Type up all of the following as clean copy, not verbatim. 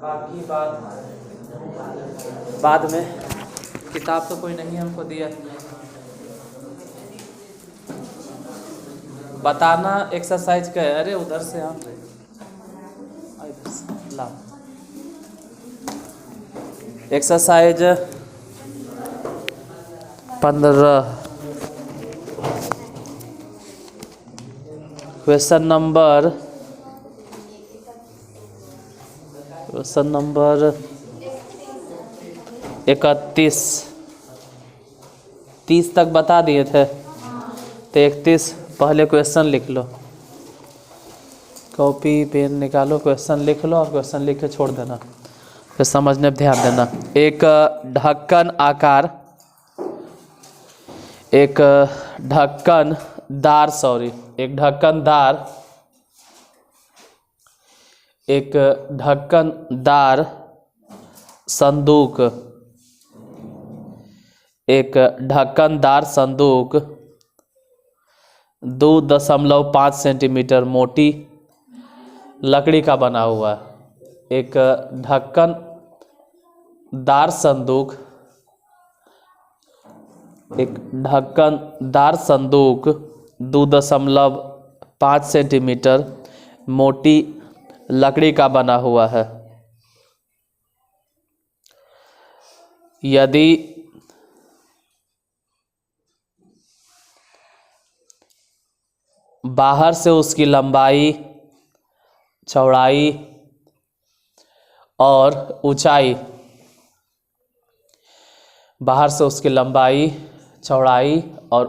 बाकी बात बाद में। किताब तो कोई नहीं हमको दिया। बताना एक्सरसाइज का है। अरे उधर से आप इधर से ला। Exercise 15 question number 31। 30 तक बता दिए थे तो 31 पहले क्वेश्चन लिख लो। कॉपी पेन निकालो, क्वेश्चन लिख लो और क्वेश्चन लिख के छोड़ देना, फिर समझने पर ध्यान देना। एक ढक्कनदार संदूक 2.5 सेंटीमीटर मोटी लकड़ी का बना हुआ है। एक ढक्कनदार संदूक 2.5 सेंटीमीटर मोटी लकड़ी का बना हुआ है। यदि बाहर से उसकी लंबाई, चौड़ाई और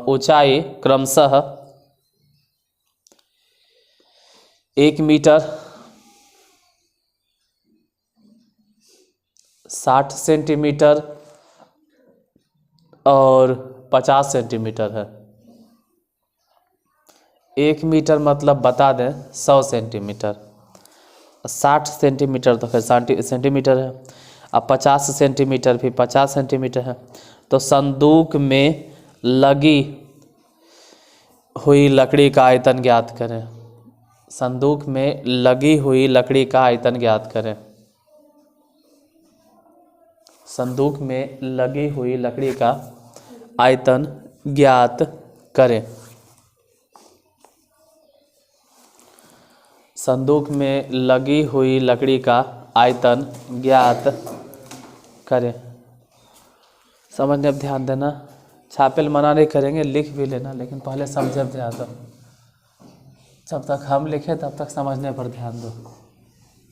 ऊंचाई क्रमशः 1 मीटर 60 सेंटीमीटर और 50 सेंटीमीटर है। 1 मीटर मतलब बता दें 100 सेंटीमीटर, 60 सेंटीमीटर तो खैर सेंटीमीटर है, अब 50 सेंटीमीटर भी 50 सेंटीमीटर है। तो संदूक में लगी हुई लकड़ी का आयतन ज्ञात करें। संदूक में लगी हुई लकड़ी का आयतन ज्ञात करें। संदूक में लगी हुई लकड़ी का आयतन ज्ञात करें। संदूक में लगी हुई लकड़ी का आयतन ज्ञात करें। समझने पर ध्यान देना। छापे मना नहीं करेंगे, लिख भी लेना, लेकिन पहले समझे ध्यान दो। जब तक हम लिखे तब तक समझने पर ध्यान दो।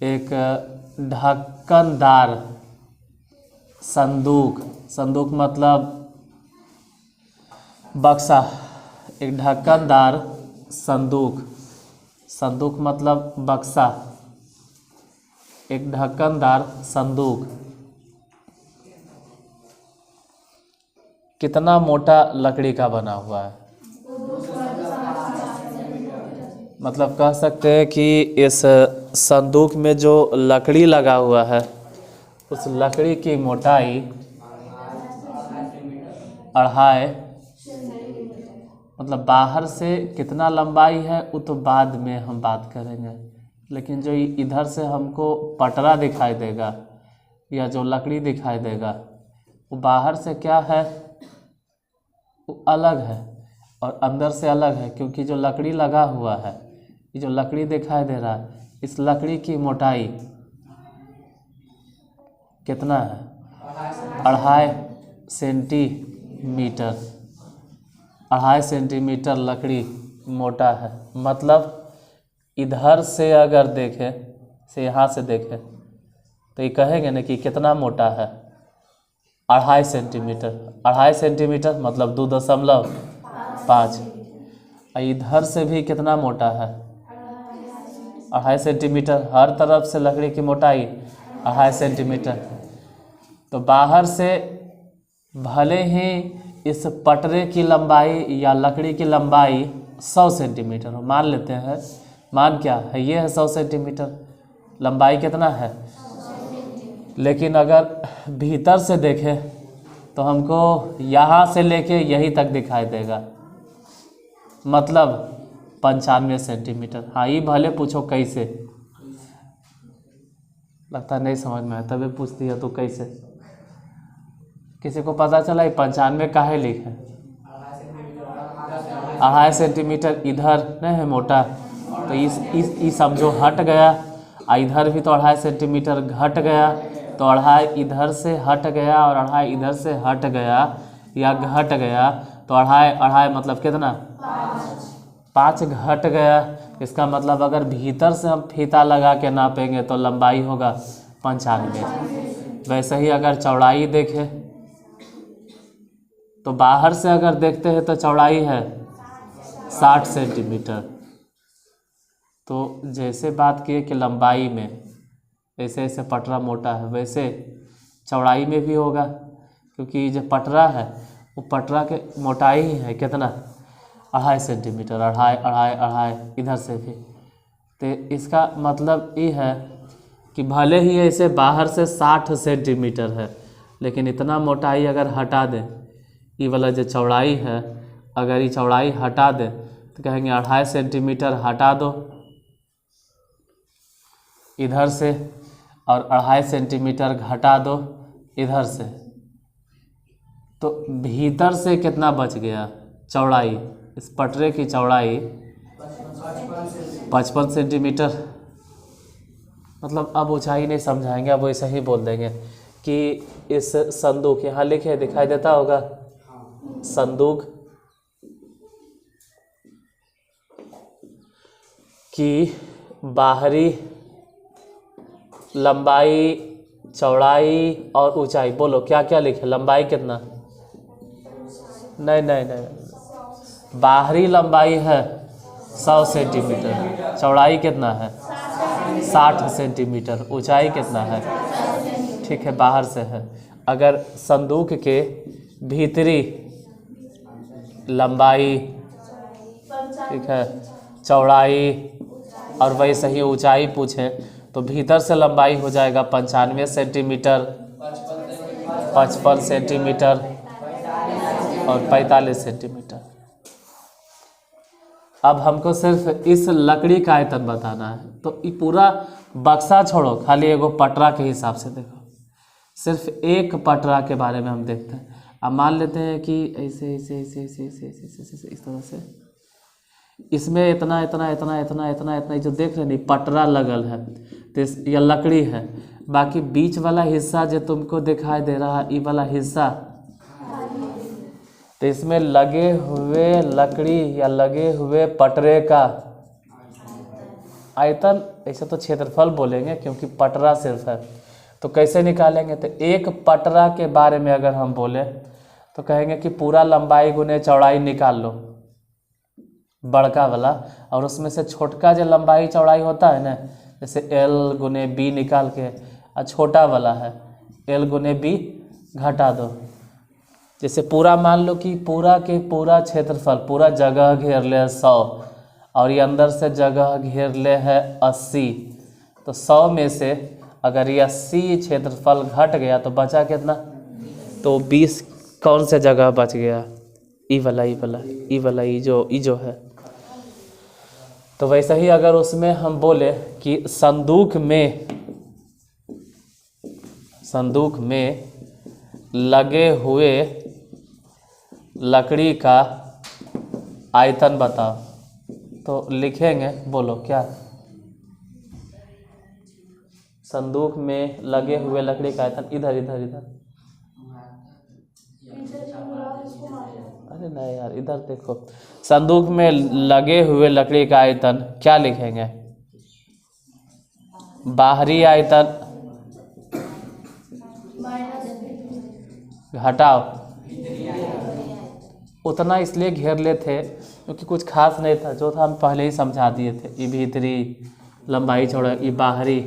एक ढक्कनदार संदूक मतलब बक्सा। एक ढक्कनदार संदूक मतलब बक्सा। एक ढक्कनदार संदूक कितना मोटा लकड़ी का बना हुआ है? मतलब कह सकते हैं कि इस संदूक में जो लकड़ी लगा हुआ है उस लकड़ी की मोटाई 2.5, मतलब बाहर से कितना लंबाई है वो तो बाद में हम बात करेंगे, लेकिन जो इधर से हमको पटरा दिखाई देगा या जो लकड़ी दिखाई देगा वो बाहर से क्या है, वो अलग है और अंदर से अलग है, क्योंकि जो लकड़ी लगा हुआ है, ये जो लकड़ी दिखाई दे रहा है, इस लकड़ी की मोटाई कितना है? 2.5 सेंटीमीटर। 2.5 सेंटीमीटर लकड़ी मोटा है। मतलब इधर से अगर देखें, से यहाँ से देखें तो ये कहेंगे ना कि कितना मोटा है? 2.5 सेंटीमीटर। 2.5 सेंटीमीटर मतलब 2.5। इधर से भी कितना मोटा है? 2.5 सेंटीमीटर। हर तरफ से लकड़ी की मोटाई 2.5 सेंटीमीटर। तो बाहर से भले ही इस पटरे की लंबाई या लकड़ी की लंबाई 100 सेंटीमीटर हो, मान लेते हैं, मान क्या है, ये है 100 सेंटीमीटर, लंबाई कितना है, लेकिन अगर भीतर से देखें तो हमको यहाँ से लेके यहीं तक दिखाई देगा, मतलब 95 सेंटीमीटर। हाँ, ये भले पूछो कैसे, लगता नहीं समझ में आया, तभी पूछती है तो कैसे। किसी को पता चला ये 95 काहे लिखे? 2.5 सेंटीमीटर इधर नहीं है मोटा, तो इस सब जो हट गया, इधर भी तो 2.5 सेंटीमीटर घट गया, तो 2.5 इधर से हट गया और 2.5 इधर से हट गया या घट गया, तो 2.5 मतलब कितना? 5 घट गया। इसका मतलब अगर भीतर से हम फीता लगा के नापेंगे तो लंबाई होगा 95। वैसे ही अगर चौड़ाई देखें तो बाहर से अगर देखते हैं तो चौड़ाई है 60 सेंटीमीटर। तो जैसे बात किए कि लंबाई में ऐसे ऐसे पटरा मोटा है, वैसे चौड़ाई में भी होगा, क्योंकि जो पटरा है वो पटरा के मोटाई ही है कितना? 2.5 सेंटीमीटर, 2.5 इधर से भी। तो इसका मतलब ये है कि भले ही ऐसे बाहर से 60 सेंटीमीटर है, लेकिन इतना मोटाई अगर हटा दें, ये वाला जो चौड़ाई है, अगर ये चौड़ाई हटा दें तो कहेंगे 2.5 सेंटीमीटर हटा दो इधर से और 2.5 सेंटीमीटर घटा दो इधर से, तो भीतर से कितना बच गया? चौड़ाई, इस पटरे की चौड़ाई 55 सेंटीमीटर। मतलब अब ऊंचाई नहीं समझाएंगे, अब वैसे ही बोल देंगे कि इस संदूक, यहाँ लिखे दिखाई देता होगा संदूक की बाहरी लंबाई, चौड़ाई और ऊंचाई, बोलो क्या क्या लिखे? लंबाई कितना? नहीं, बाहरी लंबाई है 100 सेंटीमीटर, चौड़ाई कितना है? 60 सेंटीमीटर, ऊंचाई कितना है? ठीक है, बाहर से है। अगर संदूक के भीतरी लंबाई, ठीक है, चौड़ाई और वैसे ही ऊंचाई पूछे तो भीतर से लंबाई हो जाएगा 95 सेंटीमीटर, 55 सेंटीमीटर और 45 सेंटीमीटर। अब हमको सिर्फ इस लकड़ी का आयतन बताना है, तो ये पूरा बक्सा छोड़ो, खाली एगो पटरा के हिसाब से देखो। सिर्फ एक पटरा के बारे में हम देखते हैं। अब मान लेते हैं कि ऐसे ऐसे ऐसे ऐसे ऐसे ऐसे ऐसे ऐसे इस तरह से, इसमें इतना इतना इतना इतना इतना इतना जो देख रहे हैं पटरा लगल है, तो यह लकड़ी है। बाकी बीच वाला हिस्सा जो तुमको दिखाई दे रहा है, ये वाला हिस्सा, तो इसमें लगे हुए लकड़ी या लगे हुए पटरे का आयतन, ऐसे तो क्षेत्रफल बोलेंगे क्योंकि पटरा सिर्फ है, तो कैसे निकालेंगे? तो एक पटरा के बारे में अगर हम बोले तो कहेंगे कि पूरा लंबाई गुने चौड़ाई निकाल लो, बड़का वाला, और उसमें से छोटका जो लंबाई चौड़ाई होता है ना, जैसे L गुने B निकाल के, और छोटा वाला है L गुने B घटा दो। जैसे पूरा मान लो कि पूरा के पूरा क्षेत्रफल, पूरा जगह घेर ले 100 और ये अंदर से जगह घेर ले है 80, तो 100 में से अगर ये 80 क्षेत्रफल घट गया तो बचा कितना? तो 20 कौन से जगह बच गया? ई वाला ई जो है। तो वैसे ही अगर उसमें हम बोले कि संदूक में लगे हुए लकड़ी का आयतन बताओ, तो लिखेंगे, बोलो क्या? संदूक में लगे हुए लकड़ी का आयतन, इधर इधर इधर, अरे नहीं यार, इधर देखो। संदूक में लगे हुए लकड़ी का आयतन क्या लिखेंगे? बाहरी आयतन घटाओ, उतना इसलिए घेर ले थे क्योंकि कुछ खास नहीं था, जो था हम पहले ही समझा दिए थे। ये भीतरी लंबाई चौड़ाई, ये बाहरी।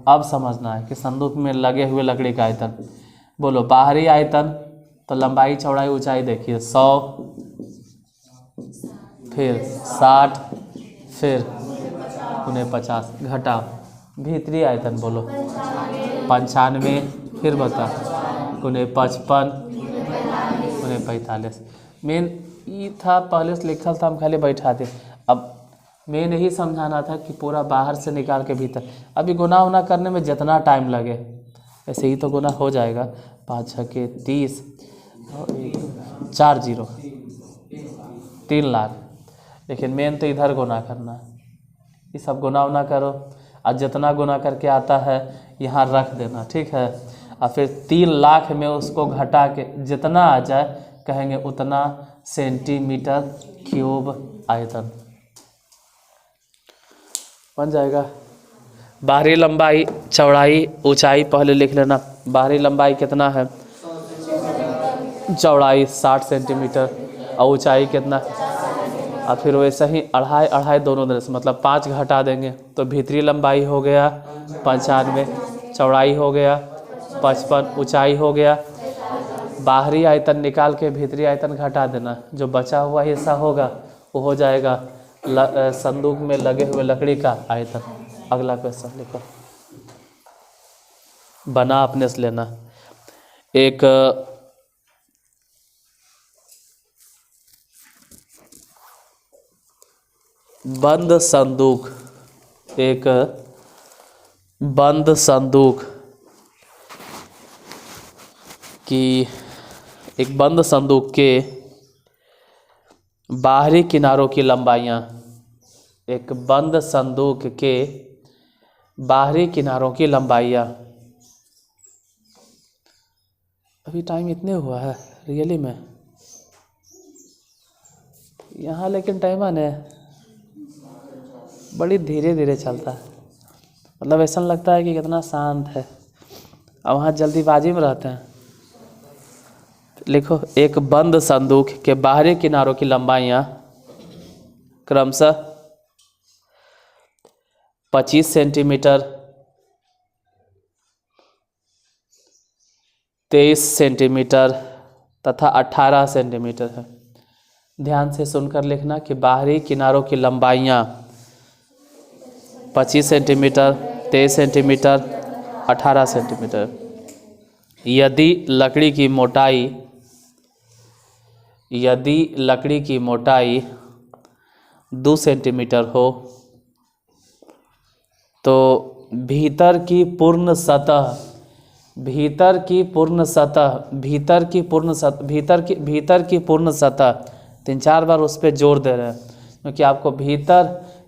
अब समझना है कि संदूक में लगे हुए लकड़ी का आयतन, बोलो बाहरी आयतन, तो लंबाई चौड़ाई ऊंचाई देखिए 100, फिर 60, फिर 50 घटाओ। भीतरी आयतन बोलो 95, फिर बता 55, 45। मेन ये था पहले से लिखल था, हम खाली बैठा दे। अब मेन यही समझाना था कि पूरा बाहर से निकाल के भीतर। अभी गुना उना करने में जितना टाइम लगे ऐसे ही तो गुना हो जाएगा। 5 छके 30 और 4 जीरो 3 लाख। लेकिन मेन तो इधर गुना करना है। ये सब गुना उना करो और जितना गुना करके आता है यहाँ रख देना, ठीक है। और फिर 3 लाख में उसको घटा के जितना आ जाए कहेंगे उतना सेंटीमीटर क्यूब आयतन बन जाएगा। बाहरी लंबाई चौड़ाई ऊंचाई पहले लिख लेना। बाहरी लंबाई कितना है? चौड़ाई 60 सेंटीमीटर और ऊंचाई कितना? और फिर वैसे ही अढ़ाई अढ़ाई दोनों तरह से, मतलब 5 घटा देंगे तो भीतरी लंबाई हो गया 95, चौड़ाई हो गया 55, ऊंचाई हो गया। बाहरी आयतन निकाल के भीतरी आयतन घटा देना, जो बचा हुआ हिस्सा होगा वो हो जाएगा संदूक में लगे हुए लकड़ी का आयतन। अगला क्वेश्चन लिखो, बना अपने से लेना। एक बंद संदूक, एक बंद संदूक की, एक बंद संदूक के बाहरी किनारों की लंबाइयाँ, एक बंद संदूक के बाहरी किनारों की लंबाइयाँ। अभी टाइम इतने हुआ है रियली में यहाँ, लेकिन टाइम आने बड़ी धीरे धीरे चलता है। मतलब ऐसा लगता है कि कितना शांत है और वहाँ जल्दीबाजी में रहते हैं। लिखो, एक बंद संदूक के बाहरी किनारों की लंबाइयाँ क्रमशः 25 सेंटीमीटर, 23 सेंटीमीटर तथा 18 सेंटीमीटर है। ध्यान से सुनकर लिखना कि बाहरी किनारों की लंबाइयाँ 25 सेंटीमीटर, 23 सेंटीमीटर, 18 सेंटीमीटर। यदि लकड़ी की मोटाई 2 सेंटीमीटर हो तो भीतर की पूर्ण सतह 3-4 बार उस पर जोर दे रहे हैं, क्योंकि आपको भीतर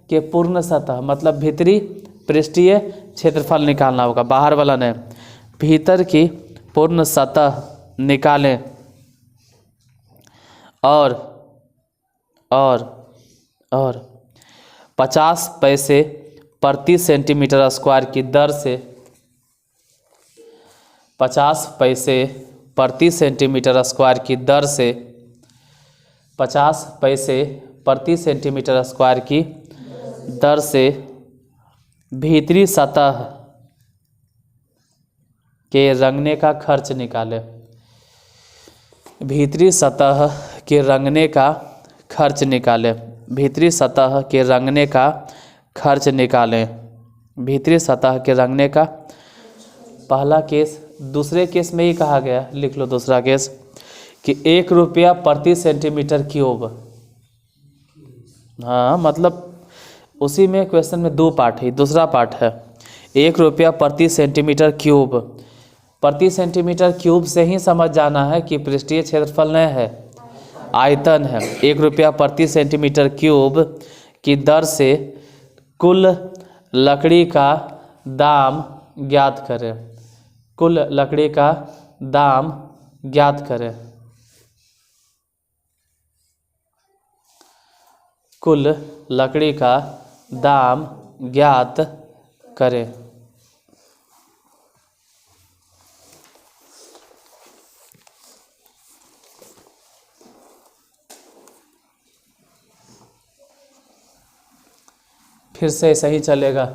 के पूर्ण सतह मतलब भीतरी पृष्ठीय क्षेत्रफल निकालना होगा, बाहर वाला नहीं। भीतर की पूर्ण सतह निकालें और 50 पैसे प्रति सेंटीमीटर स्क्वायर की दर से 50 पैसे प्रति सेंटीमीटर स्क्वायर की दर से 50 पैसे प्रति सेंटीमीटर स्क्वायर की दर से भीतरी सतह के रंगने का खर्च निकालें। भीतरी सतह के रंगने का खर्च निकालें। भीतरी सतह के रंगने का खर्च निकालें। भीतरी सतह के रंगने का पहला केस। दूसरे केस में ही कहा गया, लिख लो दूसरा केस, कि 1 रुपया प्रति सेंटीमीटर क्यूब। हाँ, मतलब उसी में क्वेश्चन में 2 पार्ट है, दूसरा पार्ट है 1 रुपया प्रति सेंटीमीटर क्यूब। प्रति सेंटीमीटर क्यूब से ही समझ जाना है कि पृष्ठीय क्षेत्रफल नहीं है, आयतन है। 1 रुपया प्रति सेंटीमीटर क्यूब की दर से कुल लकड़ी का दाम ज्ञात करें। कुल लकड़ी का दाम ज्ञात करें। कुल लकड़ी का दाम ज्ञात करें। फिर से सही चलेगा,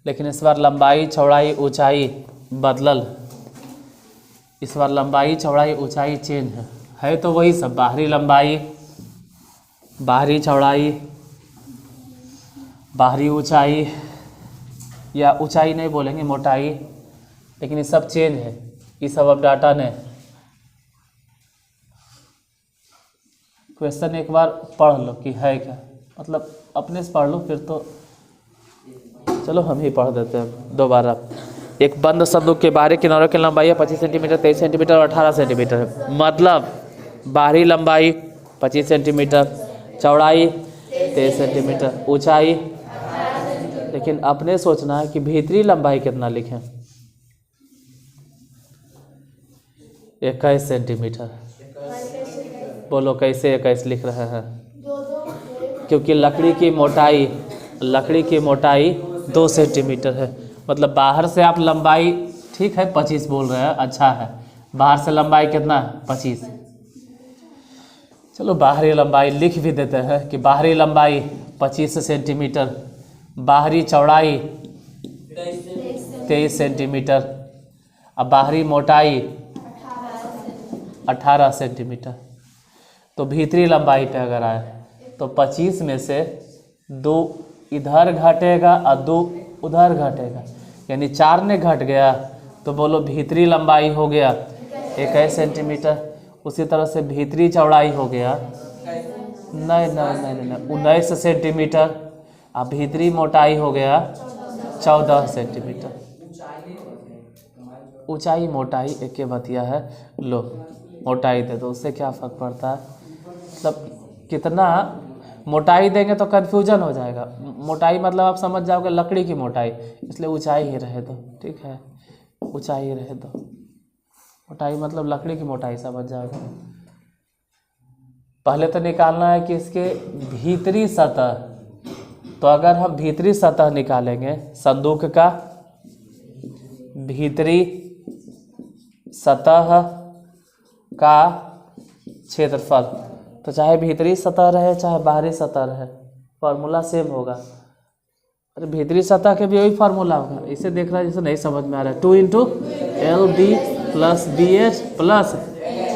लेकिन इस बार लंबाई चौड़ाई ऊंचाई बदलल। इस बार लंबाई चौड़ाई ऊंचाई चेंज है तो वही सब, बाहरी लंबाई, बाहरी चौड़ाई, बाहरी ऊंचाई, या ऊंचाई नहीं बोलेंगे, मोटाई, लेकिन ये सब चेंज है। ये सब अब डाटा ने। क्वेश्चन एक बार पढ़ लो कि है क्या। मतलब अपने से पढ़ लो फिर तो, चलो हम ही पढ़ देते हैं दोबारा। एक बंद संदूक के बाहरी किनारों की लंबाई 25 सेंटीमीटर, 23 सेंटीमीटर और 18 सेंटीमीटर है। मतलब बाहरी लंबाई 25 सेंटीमीटर, चौड़ाई 23 सेंटीमीटर, ऊंचाई, लेकिन अपने सोचना है कि भीतरी लंबाई कितना लिखें। 21 सेंटीमीटर। बोलो कैसे 21 लिख रहे हैं? क्योंकि लकड़ी की मोटाई 2 सेंटीमीटर है। मतलब बाहर से आप लंबाई, ठीक है 25 बोल रहे हैं, अच्छा है, बाहर से लंबाई कितना है? 25। चलो बाहरी लंबाई लिख भी देते हैं कि बाहरी लंबाई 25 सेंटीमीटर, बाहरी चौड़ाई 23 सेंटीमीटर, अब बाहरी मोटाई 18 सेंटीमीटर। तो भीतरी लंबाई पे अगर आए तो 25 में से 2 इधर घटेगा और 2 उधर घटेगा, यानी 4 ने घट गया, तो बोलो भीतरी लंबाई हो गया 21 सेंटीमीटर। उसी तरह से भीतरी चौड़ाई हो गया नहीं 19 सेंटीमीटर, और भीतरी मोटाई हो गया 14 सेंटीमीटर। ऊंचाई मोटाई एक के बतिया है, लो मोटाई दे दो, उससे क्या फ़र्क पड़ता है? मतलब कितना मोटाई देंगे तो कन्फ्यूजन हो जाएगा। मोटाई मतलब आप समझ जाओगे लकड़ी की मोटाई, इसलिए ऊंचाई ही रहे दो, ठीक है, ऊंचाई ही रहे दो। मोटाई मतलब लकड़ी की मोटाई समझ जाओगे। पहले तो निकालना है कि इसके भीतरी सतह, तो अगर हम भीतरी सतह निकालेंगे संदूक का, भीतरी सतह का क्षेत्रफल, तो चाहे भीतरी सतह रहे चाहे बाहरी सतह रहे फार्मूला सेम होगा। अरे भीतरी सतह के भी वही फार्मूला होगा, इसे देख रहा है जैसे नहीं समझ में आ रहा है। 2 × LB + BH प्लस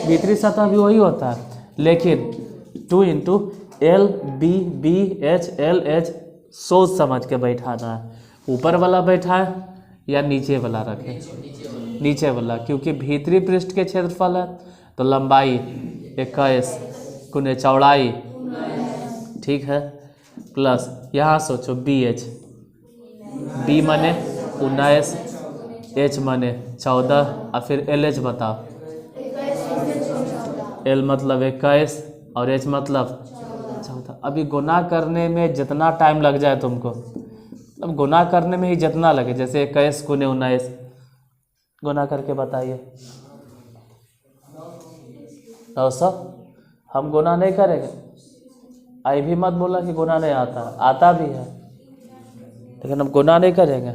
भीतरी सतह भी वही होता है, लेकिन 2 × LB BH LH सोच समझ के बैठाना है। ऊपर वाला बैठाए या नीचे वाला रखें? नीचे वाला, क्योंकि भीतरी पृष्ठ के क्षेत्रफल है, तो लंबाई 21 गुने चौड़ाई, ठीक है, प्लस यहाँ सोचो BH, B माने 19, H माने 14, और फिर LH बताओ। L मतलब 21 और H मतलब 14। अभी गुना करने में जितना टाइम लग जाए तुमको, अब गुना करने में ही जितना लगे, जैसे 21 गुने 19 गुना करके बताइए। 900। हम गुना नहीं करेंगे, आई भी मत बोला कि गुना नहीं आता, आता भी है, लेकिन हम गुना नहीं करेंगे।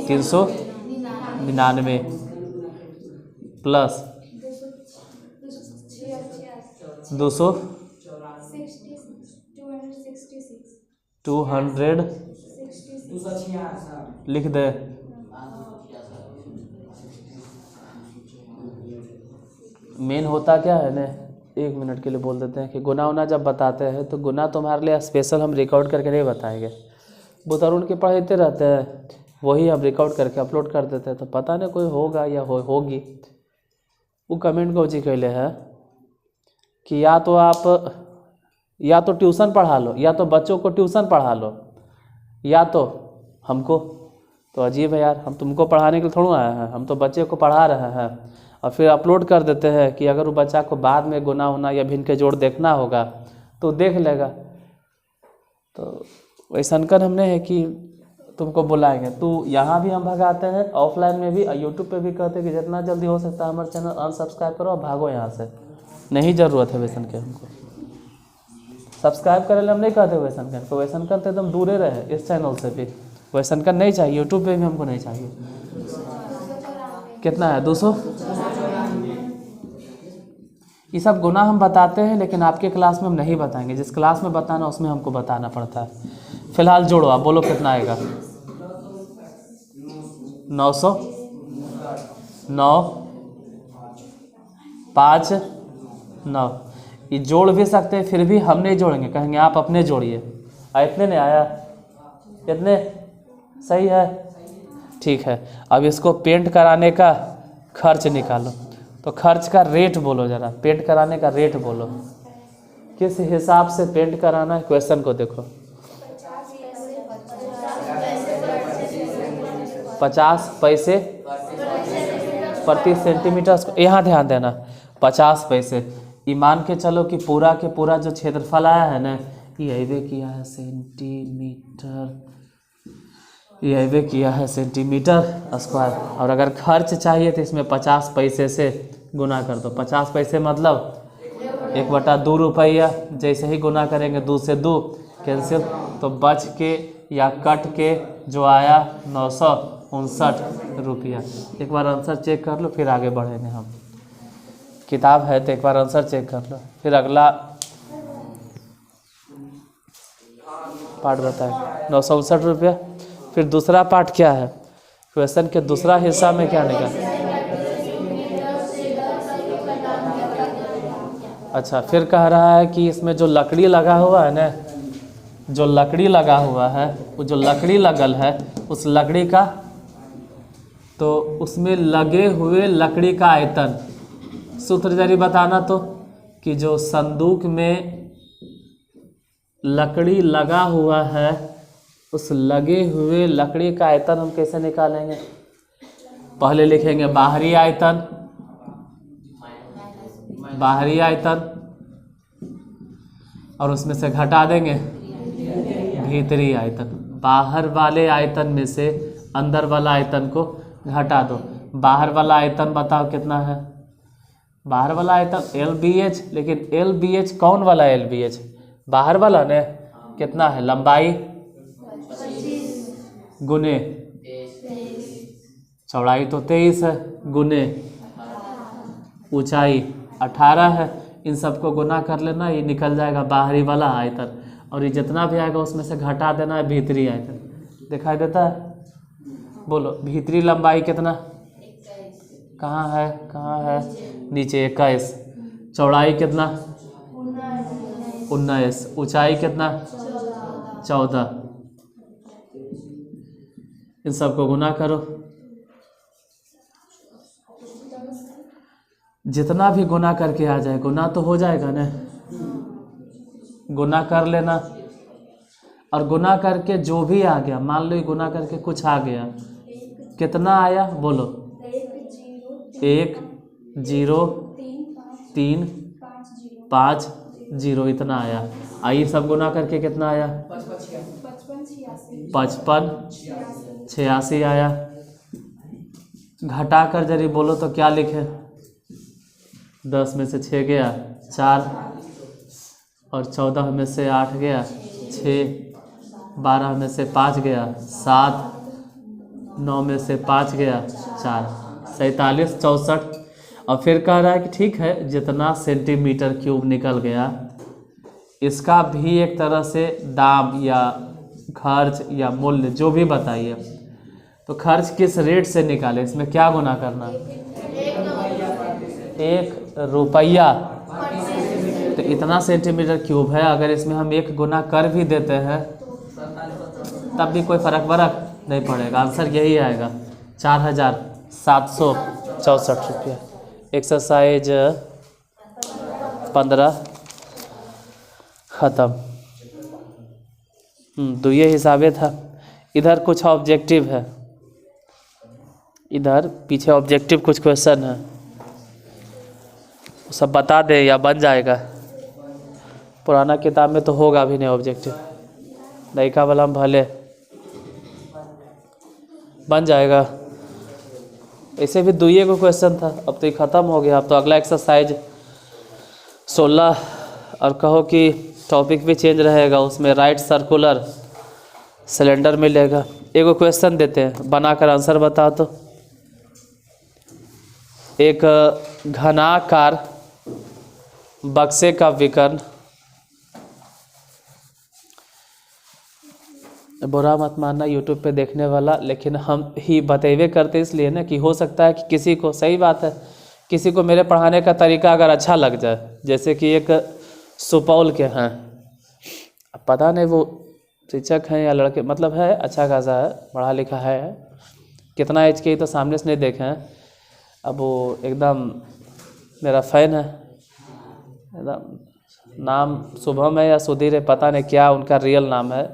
399 प्लस 200 लिख दे। मेन होता क्या है ना, 1 मिनट के लिए बोल देते हैं कि गुना उना जब बताते हैं तो गुना तुम्हारे लिए स्पेशल हम रिकॉर्ड करके नहीं बताएंगे। बुतरुण के पढ़ते रहते हैं, वही हम रिकॉर्ड करके अपलोड कर देते हैं, तो पता नहीं कोई होगा या होगी। वो कमेंट को जी कहले है कि या तो आप या तो ट्यूशन पढ़ा लो, या तो बच्चों को ट्यूशन पढ़ा लो, या तो हमको। तो अजीब है यार, हम तुमको पढ़ाने के लिए थोड़ा आए हैं, हम तो बच्चे को पढ़ा रहे हैं, और फिर अपलोड कर देते हैं कि अगर वो बच्चा को बाद में गुना होना या भिन्न के जोड़ देखना होगा तो देख लेगा। तो वैसनकर हमने है कि तुमको बुलाएंगे, तो यहाँ भी हम भगाते हैं, ऑफलाइन में भी, यूट्यूब पे भी कहते हैं कि जितना जल्दी हो सकता है हमारे चैनल अनसब्सक्राइब करो और भागो यहाँ से, नहीं ज़रूरत है वैसन के। हमको सब्सक्राइब करे हम नहीं कहते वैसनकर को, वैसनकर तो एकदम दूरे रहे इस चैनल से भी, वैसनकर नहीं चाहिए, यूट्यूब पे भी हमको नहीं चाहिए। कितना है 200? ये सब गुना हम बताते हैं, लेकिन आपके क्लास में हम नहीं बताएंगे, जिस क्लास में बताना उसमें हमको बताना पड़ता है। फिलहाल जोड़ो, आप बोलो कितना आएगा? 900 9 5 9। ये जोड़ भी सकते हैं, फिर भी हम नहीं जोड़ेंगे, कहेंगे आप अपने जोड़िए। इतने नहीं आया, इतने सही है, ठीक है। अब इसको पेंट कराने का खर्च निकालो, तो खर्च का रेट बोलो जरा, पेंट कराने का रेट बोलो, किस हिसाब से पेंट कराना है। क्वेश्चन को देखो, 50 पैसे प्रति सेंटीमीटर। यहाँ ध्यान देना, 50 पैसे। ये मान के चलो कि पूरा के पूरा जो क्षेत्रफल आया है ना, ये अबे किया है सेंटीमीटर, ये अबे किया है सेंटीमीटर स्क्वायर। और अगर खर्च चाहिए तो इसमें 50 पैसे से गुना कर दो। 50 पैसे मतलब 1/2 रुपया। जैसे ही गुना करेंगे 2 से 2 कैंसिल, तो बच के या कट के जो आया 959 रुपया। एक बार आंसर चेक कर लो, फिर आगे बढ़ेंगे हम। किताब है तो एक बार आंसर चेक कर लो, फिर अगला पार्ट बताए। 959 रुपया। फिर दूसरा पार्ट क्या है, क्वेश्चन के दूसरा हिस्सा में क्या निकला। अच्छा, फिर कह रहा है कि इसमें जो लकड़ी लगा हुआ है ना, जो लकड़ी लगा हुआ है, वो जो लकड़ी लगल है उस लकड़ी का, तो उसमें लगे हुए लकड़ी का आयतन। सूत्र जरी बताना तो, कि जो संदूक में लकड़ी लगा हुआ है उस लगे हुए लकड़ी का आयतन हम कैसे निकालेंगे। पहले लिखेंगे बाहरी आयतन, बाहरी आयतन, और उसमें से घटा देंगे भीतरी आयतन। बाहर वाले आयतन में से अंदर वाला आयतन को घटा दो। बाहर वाला आयतन बताओ कितना है। बाहर वाला आयतन LBH, लेकिन LBH कौन वाला LBH, बाहर वाला ने। कितना है लंबाई गुने चौड़ाई, तो 23 है, गुने ऊंचाई 18 है। इन सबको गुना कर लेना, ये निकल जाएगा बाहरी वाला आयतन। और ये जितना भी आएगा उसमें से घटा देना है भीतरी आयतन। दिखाई देता है, बोलो भीतरी लंबाई कितना, कहाँ है, कहाँ है, नीचे 21। चौड़ाई कितना 19। ऊंचाई कितना 14। इन सबको गुना करो, जितना भी गुना करके आ जाए, गुना तो हो जाएगा ना, गुना कर लेना। और गुना करके जो भी आ गया, मान लो ये गुना करके कुछ आ गया, कितना आया बोलो, 1 0 3 5 0, इतना आया। आइए सब गुना करके कितना आया, 55 86 आया। घटा कर जरी बोलो तो क्या लिखे, 10 में से 6 गया 4, और 14 में से 8 गया 6, 12 में से 5 गया 7, 9 में से 5 गया 4, 47 64। और फिर कह रहा है कि ठीक है, जितना सेंटीमीटर क्यूब निकल गया इसका भी एक तरह से दाम या खर्च या मूल्य जो भी बताइए। तो खर्च किस रेट से निकाले, इसमें क्या गुना करना, 1 रुपया। तो इतना सेंटीमीटर क्यूब है, अगर इसमें हम 1 गुना कर भी देते हैं तब भी कोई फर्क नहीं पड़ेगा। आंसर यही आएगा, 4764 रुपया। एक्सरसाइज 15 ख़त्म। तो ये हिसाबे था। इधर कुछ ऑब्जेक्टिव है, इधर पीछे ऑब्जेक्टिव कुछ क्वेश्चन है, सब बता दे या बन जाएगा। पुराना किताब में तो होगा भी नहीं ऑब्जेक्टिव, नयका वाला में भले बन जाएगा। ऐसे भी 2 को क्वेश्चन था, अब तो ये ख़त्म हो गया। अब तो अगला एक्सरसाइज 16, और कहो कि टॉपिक भी चेंज रहेगा, उसमें राइट सर्कुलर सिलेंडर मिलेगा। एगो क्वेश्चन देते हैं, बनाकर आंसर बताओ तो। एक घनाकार बक्से का विकर्ण, बुरा मत मानना यूट्यूब पे देखने वाला, लेकिन हम ही बतेवे करते इसलिए ना कि हो सकता है कि किसी को, सही बात है, किसी को मेरे पढ़ाने का तरीका अगर अच्छा लग जाए। जैसे कि एक सुपौल के हैं, अब पता नहीं वो शिक्षक हैं या लड़के, मतलब है अच्छा खासा है, पढ़ा लिखा है, कितना एज के तो सामने से नहीं देखे हैं। अब वो एकदम मेरा फ़ैन है, नाम शुभम है या सुधीर है, पता नहीं क्या उनका रियल नाम है,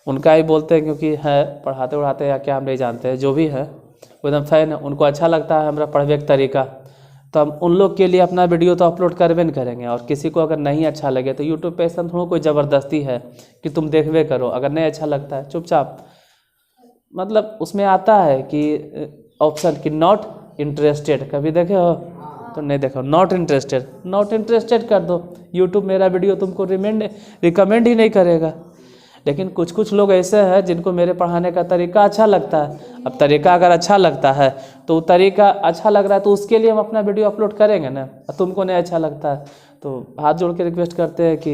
उनका ही बोलते हैं क्योंकि है पढ़ाते उढ़ाते या क्या हम नहीं जानते हैं, जो भी है वो एकदम फ़ैन है। उनको अच्छा लगता है हमारा पढ़वे का तरीका, तो हम उन लोग के लिए अपना वीडियो तो अपलोड करबे नहीं करेंगे। और किसी को अगर नहीं अच्छा लगे तो यूट्यूब पे ऐसा थोड़ा कोई ज़बरदस्ती है कि तुम देखवे करो, अगर नहीं अच्छा लगता है चुपचाप, मतलब उसमें आता है कि ऑप्शन कि नॉट इंटरेस्टेड, कभी देखे हो तो नहीं देखो, नॉट इंटरेस्टेड कर दो, यूट्यूब मेरा वीडियो तुमको रिकमेंड ही नहीं करेगा। लेकिन कुछ कुछ लोग ऐसे हैं जिनको मेरे पढ़ाने का तरीका अच्छा लगता है। अब तरीका अगर अच्छा लगता है तो तरीका अच्छा लग रहा है तो उसके लिए हम अपना वीडियो अपलोड करेंगे ना। तुमको नहीं अच्छा लगता है तो हाथ जोड़ के रिक्वेस्ट करते हैं कि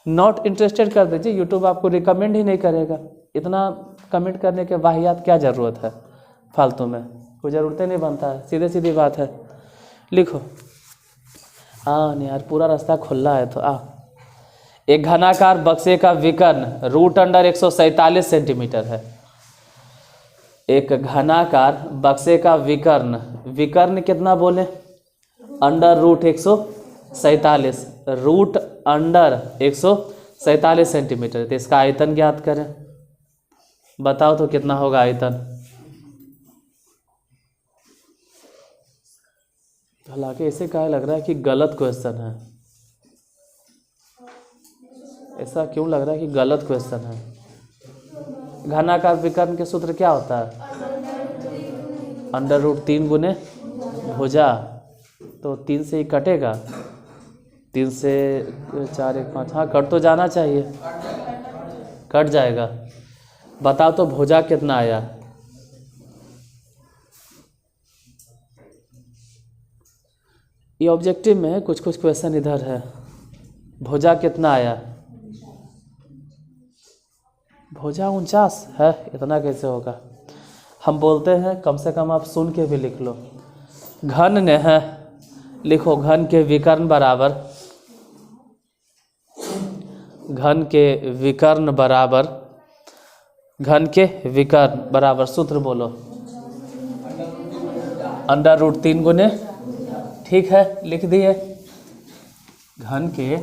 नॉट इंटरेस्टेड कर दीजिए, यूट्यूब आपको रिकमेंड ही नहीं करेगा। इतना कमेंट करने के वाहियात क्या ज़रूरत है, फालतू में कोई ज़रूरत नहीं बनता है, सीधे सीधी बात है। लिखो नहीं यार, पूरा रास्ता खुला है तो एक घनाकार बक्से का विकर्ण रूट अंडर 147 सेंटीमीटर है। एक घनाकार बक्से का विकर्ण कितना बोले, under root 147, root under 147 centimetre. तो इसका आयतन ज्ञात करें, बताओ तो कितना होगा आयतन। हालांकि ऐसे क्या लग रहा है कि गलत क्वेश्चन है, ऐसा क्यों लग रहा है कि गलत क्वेश्चन है। घनाकार विकर्ण के सूत्र क्या होता है, अंडर रूट 3 गुने भुजा, तो 3 से ही कटेगा, 3 से 4 1 5, हाँ कट तो जाना चाहिए, कट जाएगा। बताओ तो भुजा कितना आया, ये ऑब्जेक्टिव में कुछ कुछ क्वेश्चन इधर है। भुजा कितना आया, भुजा 49 है, इतना कैसे होगा। हम बोलते हैं कम से कम आप सुन के भी लिख लो। घन ने है, लिखो घन के विकर्ण बराबर, घन के विकर्ण बराबर सूत्र बोलो, अंडर रूट 3 गुने, ठीक है लिख दिए। घन के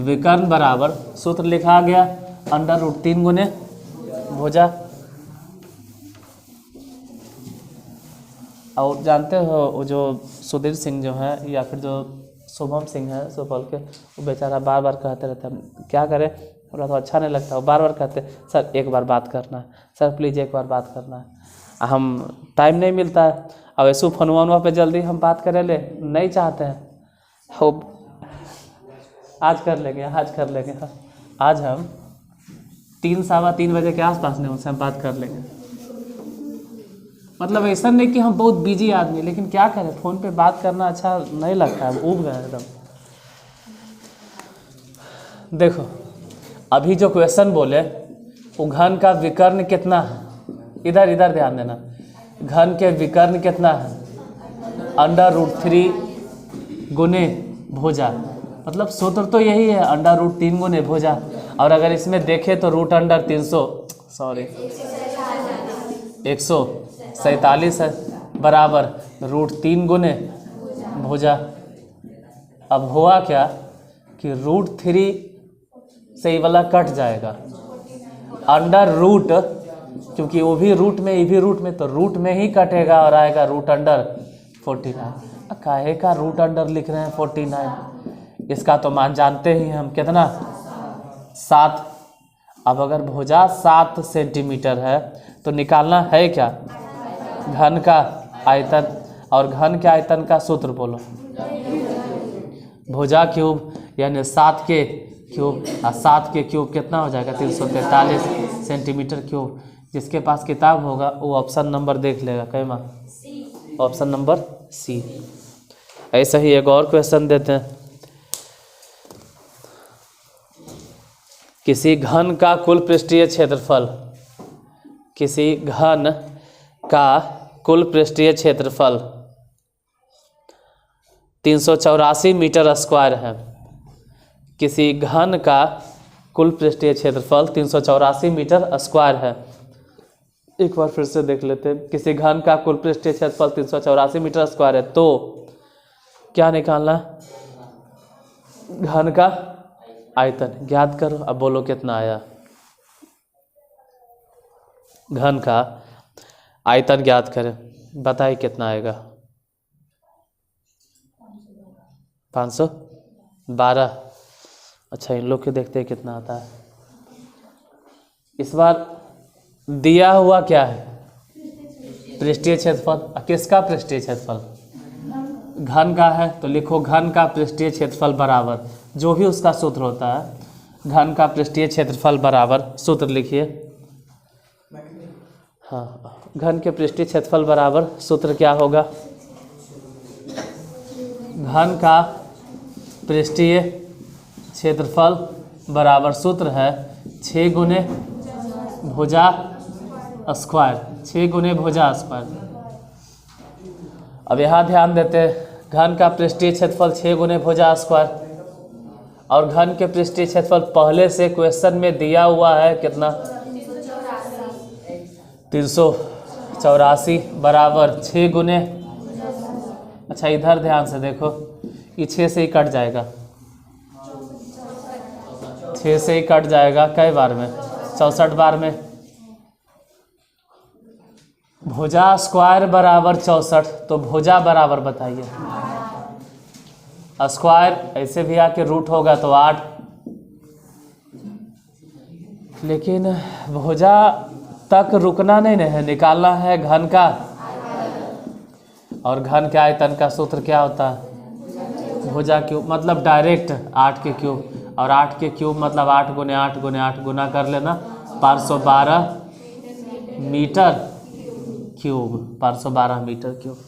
विकर्ण बराबर सूत्र लिखा गया, अंडर रूट 3 गुने भुजा। और जानते हो वो जो सुधीर सिंह जो है या फिर जो शुभम सिंह है सुपौल के, वो बेचारा बार बार कहते रहता है, क्या करें थोड़ा तो अच्छा नहीं लगता, वो बार बार कहते सर एक बार बात करना है, सर प्लीज़ एक बार बात करना है। हम टाइम नहीं मिलता है, अब ऐसे फोनवा पे जल्दी हम बात करें ले नहीं चाहते हैं, हो आज कर लेंगे आज हम 3 सवा 3 बजे के आसपास में उनसे हम बात कर लेंगे। मतलब ऐसा नहीं कि हम बहुत बिजी आदमी, लेकिन क्या करें फ़ोन पे बात करना अच्छा नहीं लगता है, ऊब गए एकदम। देखो अभी जो क्वेश्चन बोले वो घन का विकर्ण कितना है, इधर ध्यान देना, घन के विकर्ण कितना है, अंडर रूट 3 गुने भुजा, मतलब सूत्र तो यही है अंडर रूट 3 गुने भुजा। और अगर इसमें देखें तो रूट अंडर 147 है बराबर रूट 3 गुने भुजा। अब हुआ क्या कि रूट 3 से ये वाला कट जाएगा, अंडर रूट, क्योंकि वो भी रूट में ये भी रूट में, तो रूट में ही कटेगा और आएगा रूट अंडर 49। काहे का रूट अंडर लिख रहे हैं 49, इसका तो मान जानते ही हम कितना 7। अब अगर भुजा 7 सेंटीमीटर है तो निकालना है क्या, घन का आयतन, और घन के आयतन का सूत्र बोलो, भुजा क्यूब यानी 7 के क्यूब, 7 के क्यूब कितना हो जाएगा 343 सेंटीमीटर क्यूब। जिसके पास किताब होगा वो ऑप्शन नंबर देख लेगा, कैमा ऑप्शन नंबर सी। ऐसा ही एक और क्वेश्चन देते हैं, किसी घन का कुल पृष्ठीय क्षेत्रफल, किसी घन का कुल पृष्ठीय क्षेत्रफल 384 मीटर स्क्वायर है। किसी घन का कुल पृष्ठीय क्षेत्रफल 384 मीटर स्क्वायर है। एक बार फिर से देख लेते हैं, किसी घन का कुल पृष्ठीय क्षेत्रफल 384 मीटर स्क्वायर है, तो क्या निकालना? घन का आयतन ज्ञात करो। अब बोलो कितना आया? घन का आयतन ज्ञात करें, बताइए कितना आएगा? 512। अच्छा, इन लोग के देखते हैं कितना आता है। इस बार दिया हुआ क्या है? पृष्ठीय क्षेत्रफल। किसका पृष्ठीय क्षेत्रफल? घन का है, तो लिखो घन का पृष्ठीय क्षेत्रफल बराबर जो भी उसका सूत्र होता है। घन का पृष्ठीय क्षेत्रफल बराबर सूत्र लिखिए। हाँ, घन के पृष्ठीय क्षेत्रफल बराबर सूत्र क्या होगा? घन का पृष्ठीय क्षेत्रफल बराबर सूत्र है 6 गुने भुजा स्क्वायर। 6 गुने भुजा स्क्वायर। अब यहाँ ध्यान देते हैं, घन का पृष्ठीय क्षेत्रफल 6 गुने भुजा स्क्वायर, और घन के पृष्ठीय क्षेत्रफल पहले से क्वेश्चन में दिया हुआ है कितना? 384 बराबर 6 गुने। अच्छा, इधर ध्यान से देखो, ये 6 से ही कट जाएगा। 6 से ही कट जाएगा कई बार में? 64 बार में। भुजा स्क्वायर बराबर 64, तो भुजा बराबर बताइए। स्क्वायर ऐसे भी आके रूट होगा तो 8, लेकिन भुजा तक रुकना नहीं है, निकालना है घन का। और घन के आयतन का सूत्र क्या होता है? भुजा क्यूब, मतलब डायरेक्ट 8 के क्यूब, और 8 के क्यूब मतलब 8 गुने 8 गुने 8 गुना कर लेना, 512 मीटर क्यूब। 512 metre cube.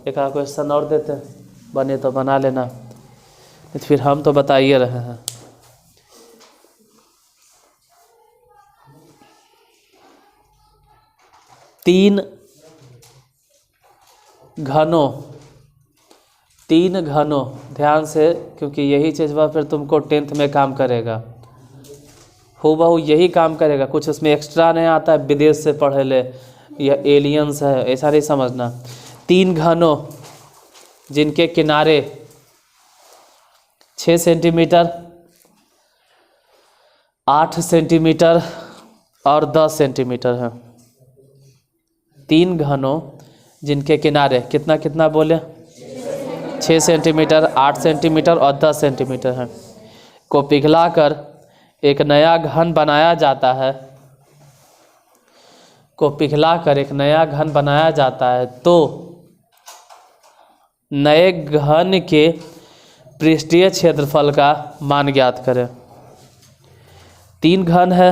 एक आध क्वेश्चन और देते हैं, बने तो बना लेना, तो फिर हम तो बताइए रहे हैं। तीन घनों, ध्यान से, क्योंकि यही चीज़ वह फिर तुमको 10th में काम करेगा, हूबहू यही काम करेगा। कुछ उसमें एक्स्ट्रा नहीं आता है, विदेश से पढ़े ले या एलियंस है, ऐसा नहीं समझना। 3 घनों जिनके किनारे 6 सेंटीमीटर, 8 सेंटीमीटर और 10 सेंटीमीटर है। 3 घनों जिनके किनारे कितना कितना बोले? 6 सेंटीमीटर, 8 सेंटीमीटर और 10 सेंटीमीटर है, को पिघलाकर एक नया घन बनाया जाता है। को पिघलाकर एक नया घन बनाया जाता है, तो नए घन के पृष्ठीय क्षेत्रफल का मान ज्ञात करें। 3 घन है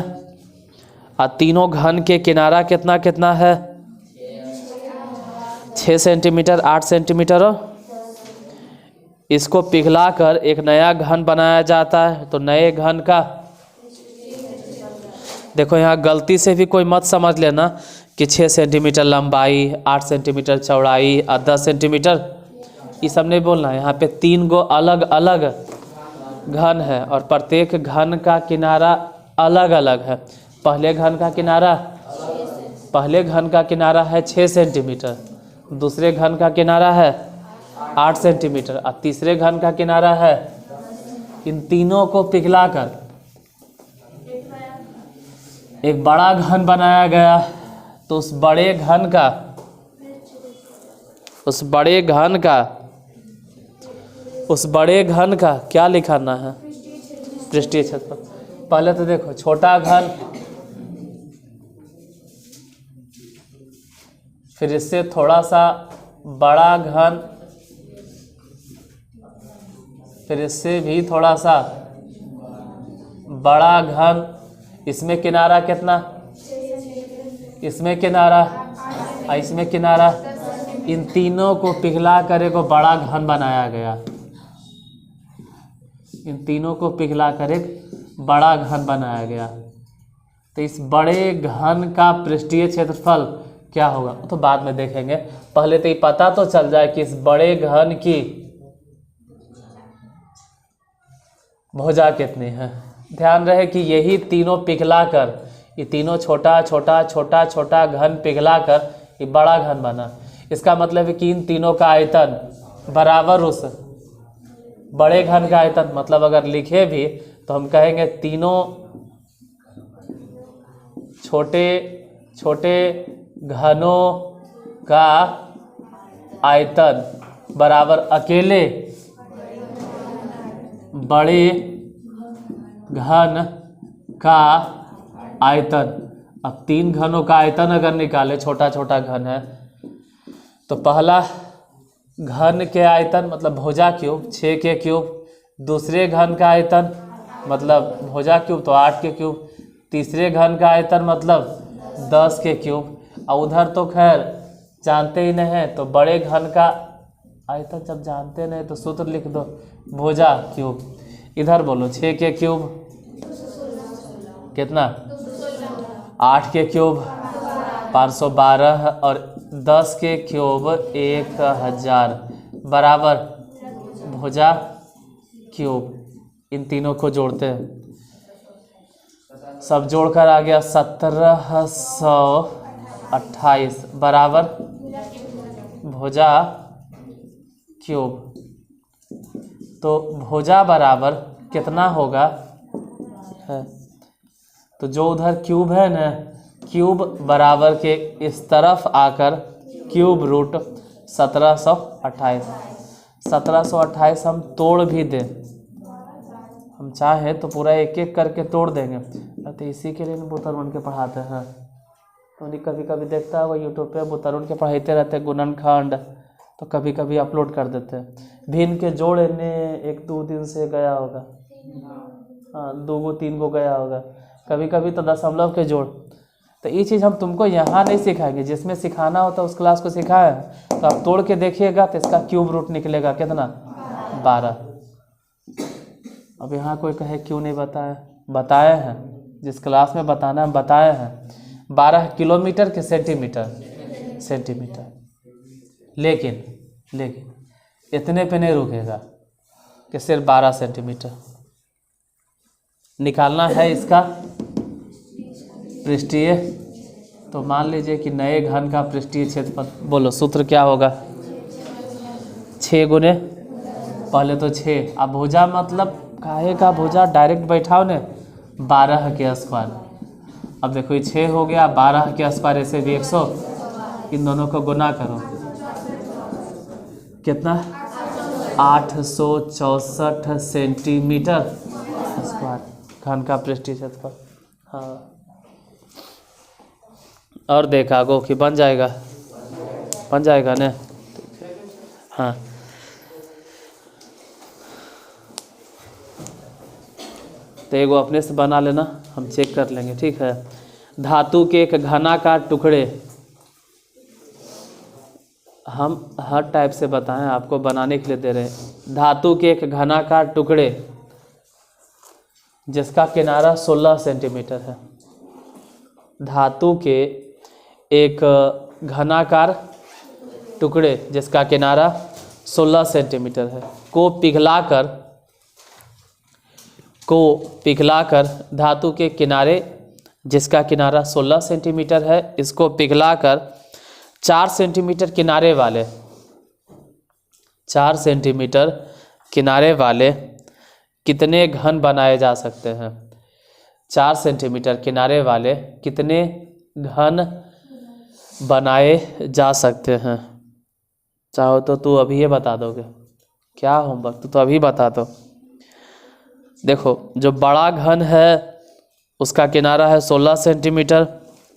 और तीनों घन के किनारा कितना कितना है? 6 सेंटीमीटर, 8 सेंटीमीटर, और इसको पिघलाकर एक नया घन बनाया जाता है, तो नए घन का, देखो यहाँ गलती से भी कोई मत समझ लेना कि 6 सेंटीमीटर लंबाई, 8 सेंटीमीटर चौड़ाई और 10 सेंटीमीटर, ये सब नहीं बोलना है। यहाँ पे 3 गो अलग अलग घन है और प्रत्येक घन का किनारा अलग अलग है। पहले घन का किनारा है 6 सेंटीमीटर, दूसरे घन का किनारा है 8 सेंटीमीटर और तीसरे घन का किनारा है। इन तीनों को पिघलाकर एक बड़ा घन बनाया गया, तो उस बड़े घन का क्या लिखाना है? पृष्ठीय क्षेत्रफल। पहले तो देखो, छोटा घन, फिर इससे थोड़ा सा बड़ा घन, फिर इससे भी थोड़ा सा बड़ा घन, इसमें किनारा कितना? इसमें किनारा और इसमें किनारा, इन तीनों को पिघला कर एक बड़ा घन बनाया गया। इन तीनों को पिघला कर एक बड़ा घन बनाया गया, तो इस बड़े घन का पृष्ठीय क्षेत्रफल क्या होगा तो बाद में देखेंगे। पहले तो ये पता तो चल जाए कि इस बड़े घन की भुजा कितनी है। ध्यान रहे कि यही तीनों पिघलाकर, ये तीनों छोटा छोटा छोटा छोटा घन पिघलाकर ये बड़ा घन बना। इसका मतलब है कि इन तीनों का आयतन बराबर उस बड़े घन का आयतन, मतलब अगर लिखे भी तो हम कहेंगे तीनों छोटे छोटे घनों का आयतन बराबर अकेले बड़े घन का आयतन। अब तीन घनों का आयतन अगर निकाले, छोटा छोटा घन है, तो पहला घन के आयतन मतलब भुजा क्यूब 6 के क्यूब, दूसरे घन का आयतन मतलब भुजा क्यूब तो 8 के क्यूब, तीसरे घन का आयतन मतलब 10 के क्यूब। और उधर तो खैर जानते ही नहीं है, तो बड़े घन का आयतन जब जानते नहीं तो सूत्र लिख दो भुजा क्यूब। इधर बोलो 6 के क्यूब कितना, 8 के क्यूब 512 और 10 के क्यूब 1000 बराबर भुजा क्यूब। इन तीनों को जोड़ते हैं, सब जोड़कर आ गया 1728 बराबर भुजा क्यूब। तो भुजा बराबर कितना होगा है, तो जो उधर क्यूब है ना, क्यूब बराबर के इस तरफ आकर क्यूब रूट 1728। 1728 हम तोड़ भी दें, हम चाहे तो पूरा एक एक करके तोड़ देंगे, तो इसी के लिए बुतरुन के पढ़ाते हैं। तो नहीं कभी कभी देखता है वो यूट्यूब पे बुतरुन के पढ़ाते रहते हैं गुणनखंड, तो कभी कभी अपलोड कर देते हैं। भिन्न के जोड़ ने 1-2 दिन से गया होगा, हाँ 2-3 को गया होगा, कभी कभी तो दशमलव के जोड़। तो ये चीज़ हम तुमको यहाँ नहीं सिखाएंगे, जिसमें सिखाना होता है उस क्लास को सिखाए। तो आप तोड़ के देखिएगा तो इसका क्यूब रूट निकलेगा कितना, 12। अब यहाँ कोई कहे क्यों नहीं बताया, बताए हैं, जिस क्लास में बताना है बताए हैं। 12 किलोमीटर के सेंटीमीटर, लेकिन इतने पे नहीं रुकेगा कि सिर्फ 12 सेंटीमीटर निकालना है इसका पृष्ठीय। तो मान लीजिए कि नए घन का पृष्ठीय क्षेत्रफल, बोलो सूत्र क्या होगा, 6 गुने पहले तो 6, अब भुजा मतलब काहे का भुजा डायरेक्ट बैठाओ ने 12 के स्क्वायर। अब देखो ये 6 हो गया, 12 के स्क्वायर ऐसे भी 100, इन दोनों को गुना करो कितना 864 सेंटीमीटर स्क्वायर घन का पृष्ठीय क्षेत्रफल। हाँ और देखा गो कि बन जाएगा ने। हाँ तो एगो अपने से बना लेना, हम चेक कर लेंगे, ठीक है। धातु के एक घनाकार टुकड़े, हम हर टाइप से बताएं, आपको बनाने के लिए दे रहे हैं। धातु के एक घनाकार टुकड़े जिसका किनारा 16 सेंटीमीटर है, धातु के एक घनाकार टुकड़े जिसका किनारा 16 सेंटीमीटर है को पिघलाकर धातु के किनारे जिसका किनारा 16 सेंटीमीटर है, इसको पिघलाकर 4 सेंटीमीटर किनारे वाले 4 सेंटीमीटर किनारे वाले कितने घन बनाए जा सकते हैं। 4 सेंटीमीटर किनारे वाले कितने घन बनाए जा सकते हैं। चाहो तो तू अभी ये बता दोगे, क्या होमवर्क तो अभी बता दो। देखो जो बड़ा घन है उसका किनारा है 16 सेंटीमीटर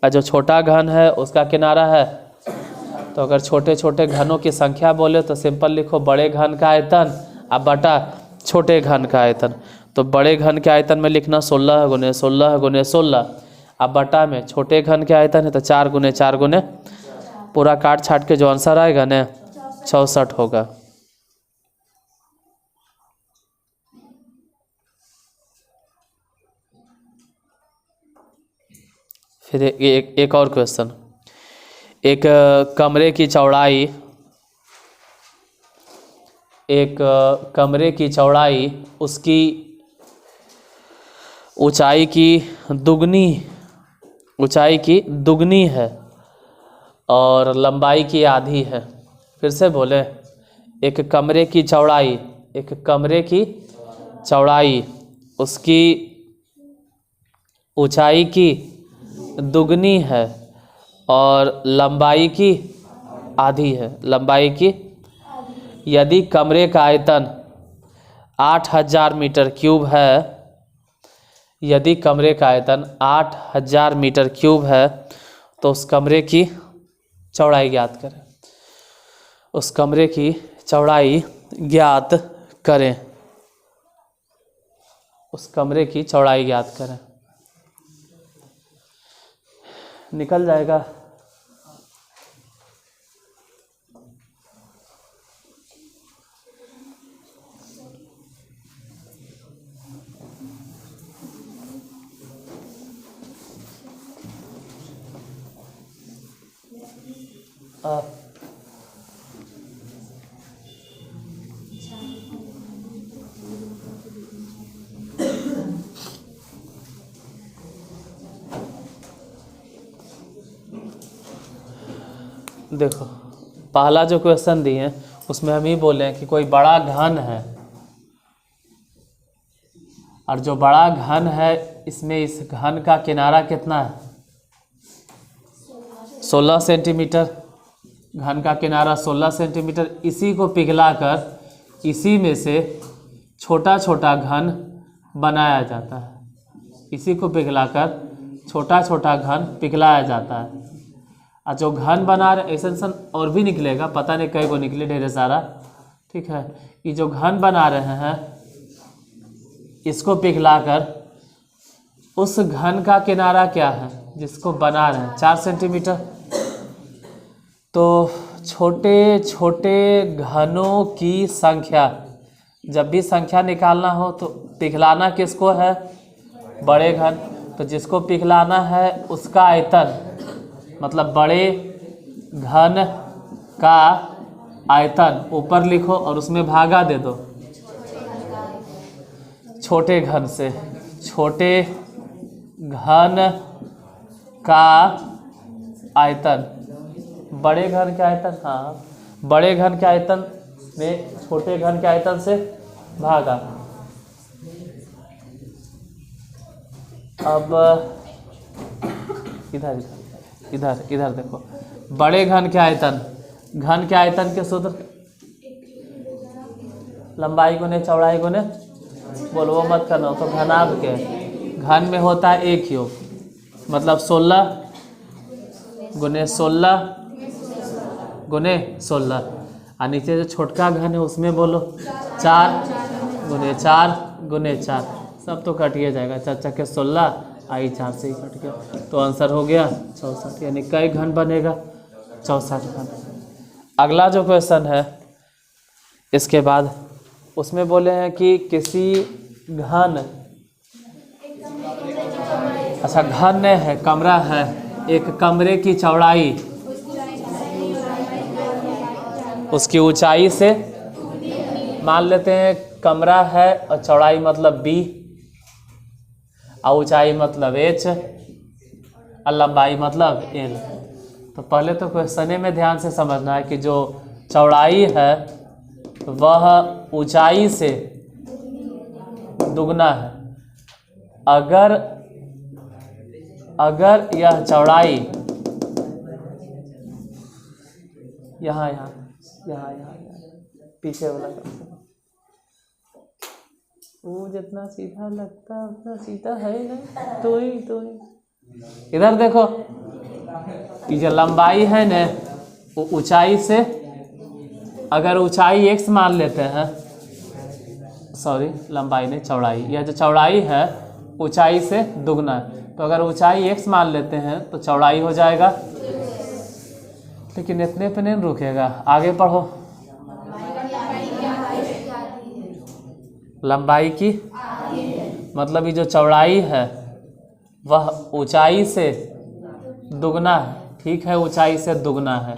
और जो छोटा घन है उसका किनारा है, तो अगर छोटे छोटे घनों की संख्या बोले तो सिंपल लिखो बड़े घन का आयतन अब बटा छोटे घन का आयतन। तो बड़े घन के आयतन में लिखना 16 गुने 16 गुने 16, अब बटा में छोटे घन के आयतन है तो 4 गुने 4 गुने, पूरा काट छाट के जो आंसर आएगा ना 64 होगा। फिर एक और क्वेश्चन, एक कमरे की चौड़ाई उसकी ऊंचाई की दुगनी है और लंबाई की आधी है। फिर से बोले, एक कमरे की चौड़ाई, एक कमरे की चौड़ाई उसकी ऊंचाई की दुगनी है और लंबाई की आधी है, लंबाई की। यदि कमरे का आयतन 8000 मीटर क्यूब है, यदि कमरे का आयतन 8000 मीटर क्यूब है तो उस कमरे की चौड़ाई ज्ञात करें। उस कमरे की चौड़ाई ज्ञात करें। उस कमरे की चौड़ाई ज्ञात करें। निकल जाएगा। देखो पहला जो क्वेश्चन दिए हैं उसमें हम ही बोले हैं कि कोई बड़ा घन है, और जो बड़ा घन है इसमें इस घन का किनारा कितना है? 16 सेंटीमीटर। घन का किनारा 16 सेंटीमीटर। इसी को पिघलाकर इसी में से छोटा छोटा घन बनाया जाता है। इसी को पिघलाकर छोटा छोटा घन पिघलाया जाता है। और जो घन बना रहे ऐसा और भी निकलेगा, पता नहीं कई को निकले, ढेर सारा। ठीक है, ये जो घन बना रहे हैं इसको पिघलाकर उस घन का किनारा क्या है जिसको बना रहे हैं? 4 सेंटीमीटर। तो छोटे छोटे घनों की संख्या, जब भी संख्या निकालना हो तो पिघलाना किसको है? बड़े घन। तो जिसको पिघलाना है उसका आयतन, मतलब बड़े घन का आयतन ऊपर लिखो और उसमें भागा दे दो छोटे घन से। छोटे घन का आयतन, बड़े घन के आयतन, हाँ बड़े घन के आयतन में छोटे घन के आयतन से भागा। अब इधर इधर इधर देखो, बड़े घन के आयतन, घन के आयतन के सूत्र लंबाई गुने चौड़ाई गुने, बोलो वो मत करना, तो घनाभ के घन में होता है एक योग, मतलब 16 गुने 16 गुने 16। और नीचे जो छोटका घन है उसमें बोलो 4 गुने 4 गुने 4। सब तो कटिए जाएगा, 4 चक्के 16, आई 4 से ही कट गया, तो आंसर हो गया 64। यानी कई घन बनेगा? 64 घन। अगला जो क्वेश्चन है इसके बाद उसमें बोले हैं कि किसी घन, अच्छा घन है, कमरा है, एक कमरे की चौड़ाई उसकी ऊंचाई से, मान लेते हैं कमरा है और चौड़ाई मतलब b और ऊंचाई मतलब h और लंबाई मतलब l। तो पहले तो क्वेश्चन में ध्यान से समझना है कि जो चौड़ाई है वह ऊंचाई से दुगना है। अगर यह चौड़ाई यहाँ यहाँ यहाँ यहाँ पीछे वाला वो जितना सीधा लगता उतना सीधा है ना, तो ही इधर देखो, ये जो लंबाई है ना वो ऊंचाई से, अगर ऊंचाई x मान लेते हैं, सॉरी लंबाई नहीं चौड़ाई, यह जो चौड़ाई है ऊंचाई से दुगना है, तो अगर ऊंचाई x मान लेते हैं तो चौड़ाई हो जाएगा, लेकिन इतने पे नहीं रुकेगा, आगे पढ़ो। लंबाई की मतलब ये जो चौड़ाई है वह ऊंचाई से दुगना है। ठीक है, ऊंचाई से दुगना है,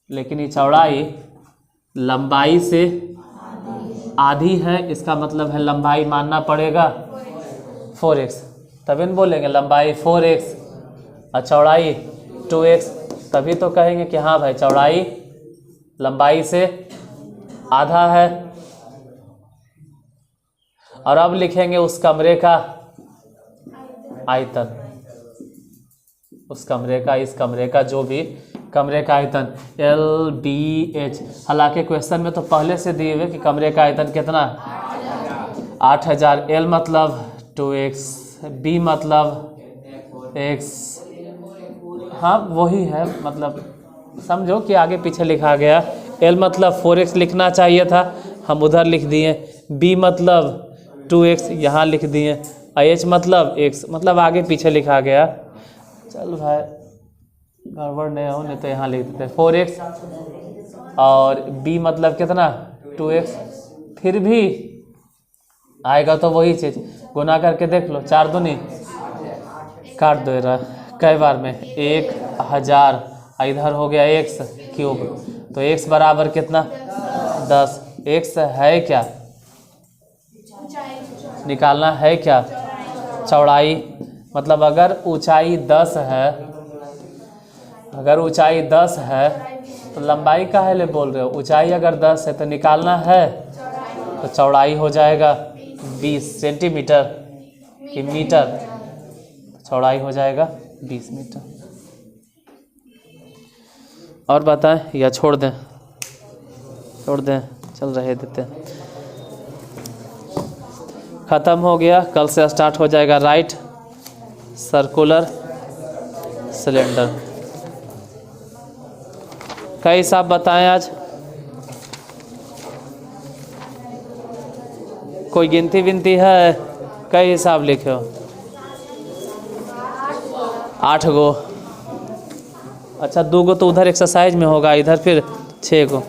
लेकिन ये चौड़ाई लंबाई से आधी है, इसका मतलब है लंबाई मानना पड़ेगा 4x, तभी न बोलेंगे लंबाई 4x और चौड़ाई 2x, तभी तो कहेंगे कि हाँ भाई चौड़ाई लंबाई से आधा है। और अब लिखेंगे उस कमरे का आयतन, उस कमरे का, इस कमरे का, जो भी कमरे का आयतन LBH। हालांकि क्वेश्चन में तो पहले से दिए हुए कि कमरे का आयतन कितना है 8000। L मतलब 2x, B मतलब x, हाँ वही है, मतलब समझो कि आगे पीछे लिखा गया। L मतलब 4x लिखना चाहिए था, हम उधर लिख दिए। B मतलब 2x यहाँ लिख दिए। H मतलब x, मतलब आगे पीछे लिखा गया। चल भाई गड़बड़ नहीं हो, नहीं तो यहाँ लिख देते 4x। और B मतलब कितना 2x, फिर भी आएगा तो वही चीज़, गुना करके देख लो। 4 दूनी काट दो रहा कई बार में 1000, इधर हो गया x क्यूब, तो x बराबर कितना 10। x है क्या, निकालना है क्या चौड़ाई। मतलब अगर ऊंचाई 10 है, अगर ऊंचाई 10 है तो लंबाई काहे ले बोल रहे हो। ऊंचाई अगर 10 है तो निकालना है, तो चौड़ाई हो जाएगा 20 सेंटीमीटर कि मीटर, चौड़ाई हो जाएगा 20 मीटर। और बताएं या छोड़ दें, छोड़ दें, चल रहे देते हैं। ख़त्म हो गया, कल से स्टार्ट हो जाएगा राइट सर्कुलर सिलेंडर। कई हिसाब बताएं आज, कोई गिनती विनती है, कई हिसाब लिखे हो 8 गो। अच्छा 2 गो तो उधर एक्सरसाइज में होगा, इधर फिर 6 गो।